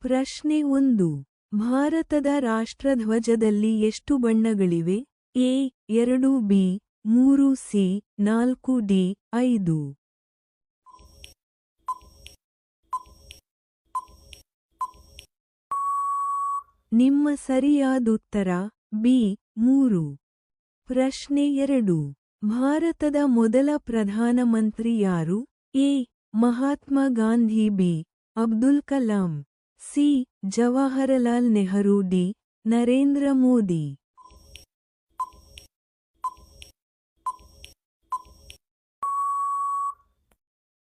ಪ್ರಶ್ನೆ 1. ಭಾರತದ ರಾಷ್ಟ್ರಧ್ವಜದಲ್ಲಿ ಎಷ್ಟು ಬಣ್ಣಗಳಿವೆ? A 2 B 3 C 4 D 5. ನಿಮ್ಮ ಸರಿಯಾದುತ್ತರ ಬಿ 3. ಪ್ರಶ್ನೆ 2. ಭಾರತದ ಮೊದಲ ಪ್ರಧಾನಮಂತ್ರಿ ಯಾರು? A Mahatma Gandhi B Abdul Kalam C Jawaharlal Nehru D Narendra Modi.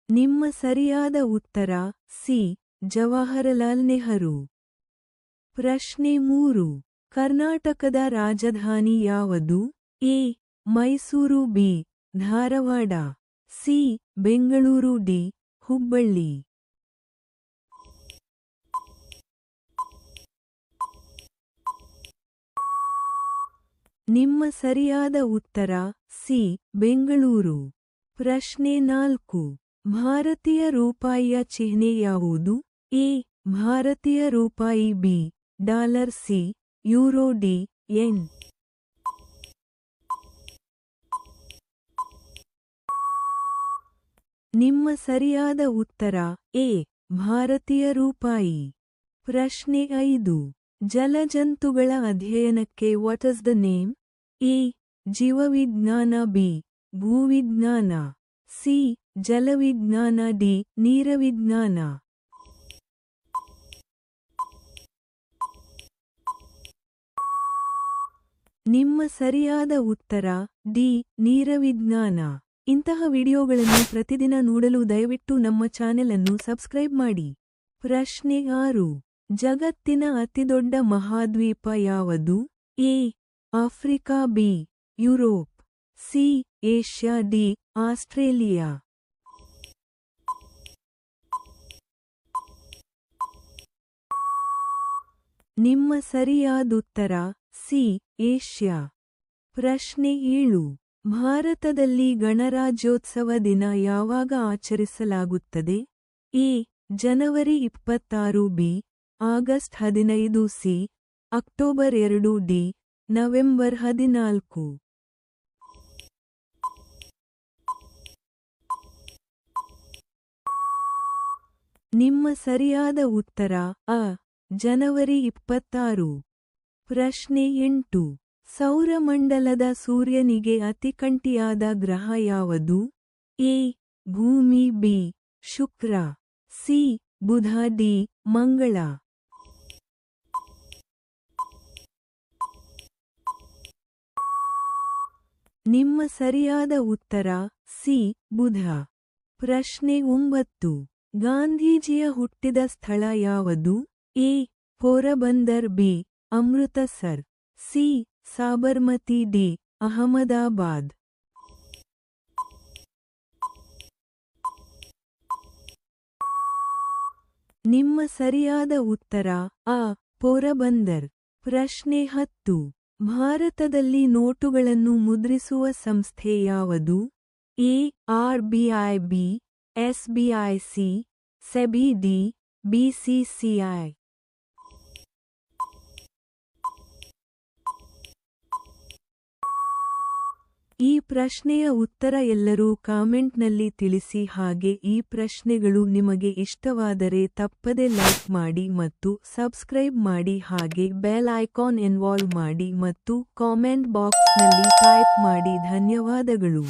ನಿಮ್ಮ ಸರಿಯಾದ ಉತ್ತರ ಸಿ ಜವಾಹರಲಾಲ್ ನೆಹರು. ಪ್ರಶ್ನೆ 3. ಕರ್ನಾಟಕದ ರಾಜಧಾನಿ ಯಾವುದು? A Mysuru B Dharwad C Bengaluru D Hubballi. ನಿಮ್ಮ ಸರಿಯಾದ ಉತ್ತರ ಸಿ ಬೆಂಗಳೂರು. ಪ್ರಶ್ನೆ 4. ಭಾರತೀಯ ರೂಪಾಯಿಯ ಚಿಹ್ನೆ ಯಾವುದು? ಎ ಭಾರತೀಯ ರೂಪಾಯಿ B dollar C euro D ಯೆನ್. ನಿಮ್ಮ ಸರಿಯಾದ ಉತ್ತರ ಎ ಭಾರತೀಯ ರೂಪಾಯಿ. ಪ್ರಶ್ನೆ 5. ಜಲಜಂತುಗಳ ಅಧ್ಯಯನಕ್ಕೆ what is the name? A ಜೀವವಿಜ್ಞಾನ ಬಿ ಭೂವಿಜ್ಞಾನ ಸಿ ಜಲವಿಜ್ಞಾನ ಡಿ ನೀರವಿಜ್ಞಾನ. ನಿಮ್ಮ ಸರಿಯಾದ ಉತ್ತರ ಡಿ ನೀರವಿಜ್ಞಾನ. ಇಂತಹ ವಿಡಿಯೋಗಳನ್ನು ಪ್ರತಿದಿನ ನೋಡಲು ದಯವಿಟ್ಟು ನಮ್ಮ ಚಾನೆಲ್ ಅನ್ನು ಸಬ್ಸ್ಕ್ರೈಬ್ ಮಾಡಿ. ಪ್ರಶ್ನೆ 6. ಜಗತ್ತಿನ ಅತಿದೊಡ್ಡ ಮಹಾದ್ವೀಪ ಯಾವುದು? A Africa B Europe C Asia D Australia. ನಿಮ್ಮ ಸರಿಯಾದುತ್ತರ ಸಿ ಏಷ್ಯಾ. ಪ್ರಶ್ನೆ 7. ಭಾರತದಲ್ಲಿ ಗಣರಾಜ್ಯೋತ್ಸವ ದಿನ ಯಾವಾಗ ಆಚರಿಸಲಾಗುತ್ತದೆ? A January 26 B August 15 C October 2 D November 14. ನಿಮ್ಮ ಸರಿಯಾದ ಉತ್ತರ ಅ ಜನವರಿ 26. ಪ್ರಶ್ನೆ 8. ಸೌರಮಂಡಲದ ಸೂರ್ಯನಿಗೆ ಅತಿಕಂಟಿಯಾದ ಗ್ರಹ ಯಾವುದು? ಎ ಭೂಮಿ ಬಿ ಶುಕ್ರ ಸಿ ಬುಧ ಡಿ ಮಂಗಳ. ನಿಮ್ಮ ಸರಿಯಾದ ಉತ್ತರ ಸಿ ಬುಧ. ಪ್ರಶ್ನೆ 9. ಗಾಂಧೀಜಿಯ ಹುಟ್ಟಿದ ಸ್ಥಳ ಯಾವುದು? A Porbandar B Amritsar C Sabarmati D Ahmedabad. ನಿಮ್ಮ ಸರಿಯಾದ ಉತ್ತರ ಅ ಪೋರಬಂದರ್. ಪ್ರಶ್ನೆ 10. ಭಾರತದಲ್ಲಿ ನೋಟುಗಳನ್ನು ಮುದ್ರಿಸುವ ಸಂಸ್ಥೆ ಯಾವುದು? A RBI B SBI C SEBI D BCCI. ಈ ಪ್ರಶ್ನೆಯ ಉತ್ತರ ಎಲ್ಲರೂ ಕಾಮೆಂಟ್ನಲ್ಲಿ ತಿಳಿಸಿ. ಹಾಗೆ ಈ ಪ್ರಶ್ನೆಗಳು ನಿಮಗೆ ಇಷ್ಟವಾದರೆ ತಪ್ಪದೆ ಲೈಕ್ ಮಾಡಿ ಮತ್ತು ಸಬ್ಸ್ಕ್ರೈಬ್ ಮಾಡಿ. ಹಾಗೆ ಬೆಲ್ ಐಕಾನ್ ಇನ್ವಾಲ್ವ್ ಮಾಡಿ ಮತ್ತು ಕಾಮೆಂಟ್ ಬಾಕ್ಸ್ನಲ್ಲಿ ಟೈಪ್ ಮಾಡಿ. ಧನ್ಯವಾದಗಳು.